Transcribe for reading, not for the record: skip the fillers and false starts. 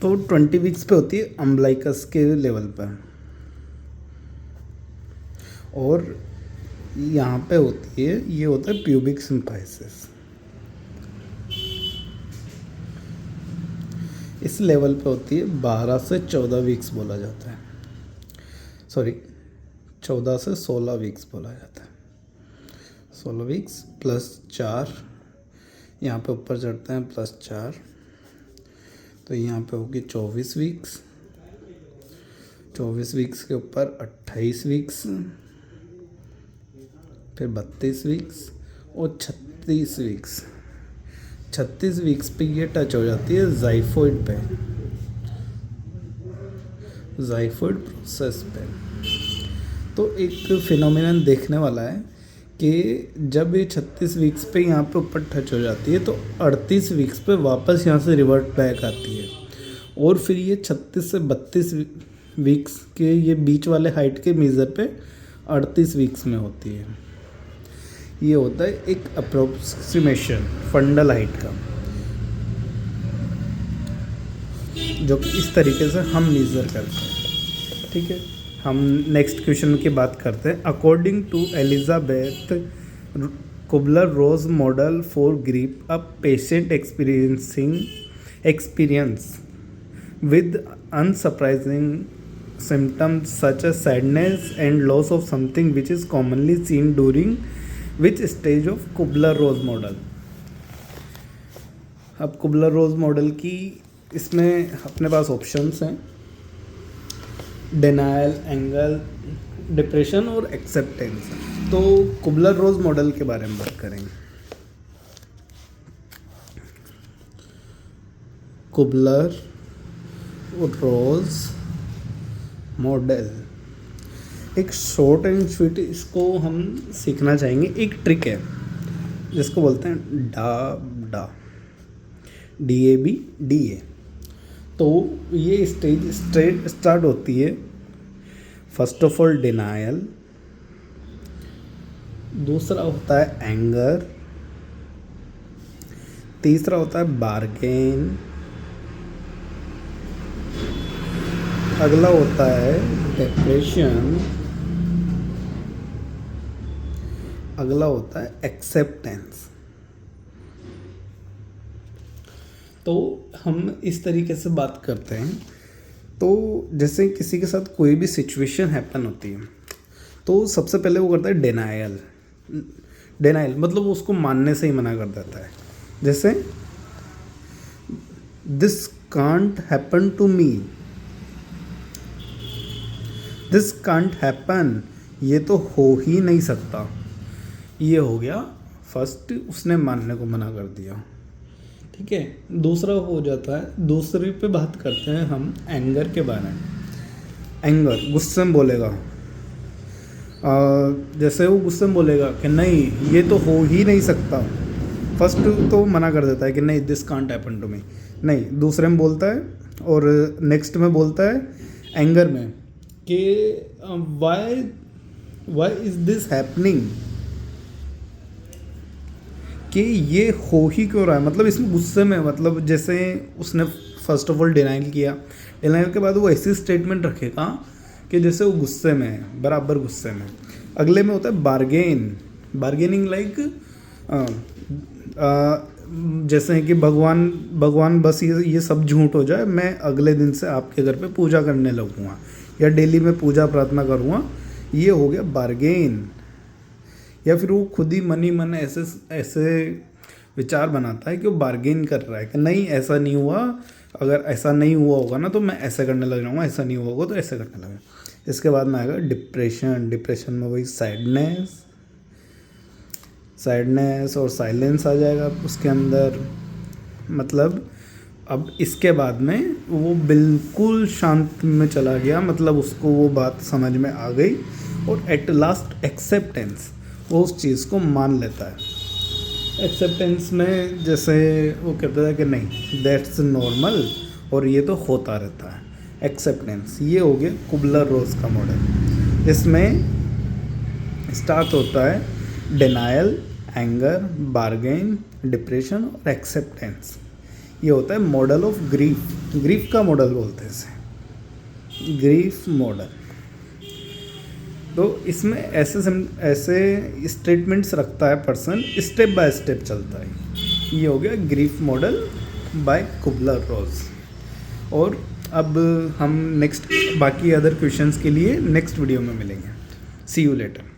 तो 20 वीक्स पे होती है अम्बलाइकस के लेवल पर, और यहाँ पे होती है, ये होता है प्यूबिक सिम्फाइसिस। इस लेवल पे होती है 12 से 14 वीक्स बोला जाता है, सॉरी 14 से 16 वीक्स बोला जाता है। 16 वीक्स प्लस 4, यहाँ पे ऊपर चढ़ते हैं प्लस 4, तो यहाँ पे होगी 24 वीक्स। 24 वीक्स के ऊपर 28 वीक्स, फिर 32 वीक्स और 36 वीक्स। 36 वीक्स पे ये टच हो जाती है ज़ाइफोइड पे, ज़ाइफोइड प्रोसेस पे। तो एक फिनोमिनन देखने वाला है कि जब ये 36 वीक्स पे यहाँ पे ऊपर टच हो जाती है तो 38 वीक्स पे वापस यहाँ से रिवर्ट बैक आती है, और फिर ये 36 से 32 वीक्स के ये बीच वाले हाइट के मेज़र पे 38 वीक्स में होती है। ये होता है एक अप्रोक्सीमेशन फंडल हाइट का, जो कि इस तरीके से हम मेज़र करते हैं। ठीक है, हम नेक्स्ट क्वेश्चन की बात करते हैं। According to Elizabeth Kubler-Ross model for grief, a patient experience with unsurprising symptoms such as sadness and loss of something, which is commonly seen during which stage of Kubler-Ross model। अब Kubler-Ross model की इसमें अपने पास options हैं, denial, anger, depression और acceptance. तो कुबलर-रोज model के बारे में बात करेंगे। कुबलर रोज मॉडल एक शॉर्ट एंड स्वीट, इसको हम सीखना चाहेंगे। एक ट्रिक है जिसको बोलते हैं DAB, DAB। तो ये स्टेज स्टार्ट होती है फर्स्ट ऑफ ऑल डिनायल, दूसरा होता है एंगर, तीसरा होता है बार्गेन, अगला होता है डिप्रेशन, अगला होता है एक्सेप्टेंस। तो हम इस तरीके से बात करते हैं। तो जैसे किसी के साथ कोई भी सिचुएशन हैपन होती है तो सबसे पहले वो करता है डिनायल। डिनायल मतलब उसको मानने से ही मना कर देता है। जैसे this can't happen to me, this can't happen, ये तो हो ही नहीं सकता। ये हो गया फर्स्ट, उसने मानने को मना कर दिया। ठीक है, दूसरा हो जाता है, दूसरे पे बात करते हैं हम एंगर के बारे में। एंगर गुस्से में बोलेगा, जैसे वो गुस्से में बोलेगा कि नहीं ये तो हो ही नहीं सकता, फर्स्ट तो मना कर देता है कि नहीं this can't happen to me, नहीं दूसरे में बोलता है, और नेक्स्ट में बोलता है एंगर में कि वाई इज दिस हैपनिंग, कि ये हो ही क्यों रहा है। मतलब इसमें गुस्से में, मतलब जैसे उसने फर्स्ट ऑफ ऑल डिनाइल किया, डिनाइल के बाद वो ऐसी स्टेटमेंट रखेगा कि जैसे वो गुस्से में है, बराबर गुस्से में। अगले में होता है बार्गेन, बार्गेनिंग लाइक जैसे कि भगवान बस ये सब झूठ हो जाए, मैं अगले दिन से आपके घर पे पूजा करने लगूँगा या डेली में पूजा प्रार्थना करूँगा, ये हो गया बार्गेन। या फिर वो खुद ही मन ही मन ऐसे विचार बनाता है कि वो बार्गेन कर रहा है कि नहीं ऐसा नहीं हुआ, अगर ऐसा नहीं हुआ होगा ना तो मैं ऐसे करने लग जाऊँगा, ऐसा नहीं हुआ होगा तो ऐसे करने लगेगा। इसके बाद में आएगा डिप्रेशन। डिप्रेशन में वही सैडनेस और साइलेंस आ जाएगा उसके अंदर। मतलब अब इसके बाद में वो बिल्कुल शांत में चला गया, मतलब उसको वो बात समझ में आ गई, और एट लास्ट एक्सेप्टेंस, वो उस चीज़ को मान लेता है। एक्सेप्टेंस में जैसे वो कहता है कि नहीं दैट्स नॉर्मल और ये तो होता रहता है, एक्सेप्टेंस। ये हो गया कुबलर-रोज का मॉडल। इसमें स्टार्ट होता है डिनायल, एंगर, बार्गेन, डिप्रेशन और एक्सेप्टेंस। ये होता है मॉडल ऑफ ग्रीफ। ग्रीफ का मॉडल बोलते हैं इसे, ग्रीफ मॉडल। तो इसमें ऐसे स्टेटमेंट्स रखता है पर्सन, स्टेप बाय स्टेप चलता है। ये हो गया ग्रीफ मॉडल बाय कुबलर-रॉस। और अब हम नेक्स्ट बाकी अदर क्वेश्चंस के लिए नेक्स्ट वीडियो में मिलेंगे। सी यू लेटर।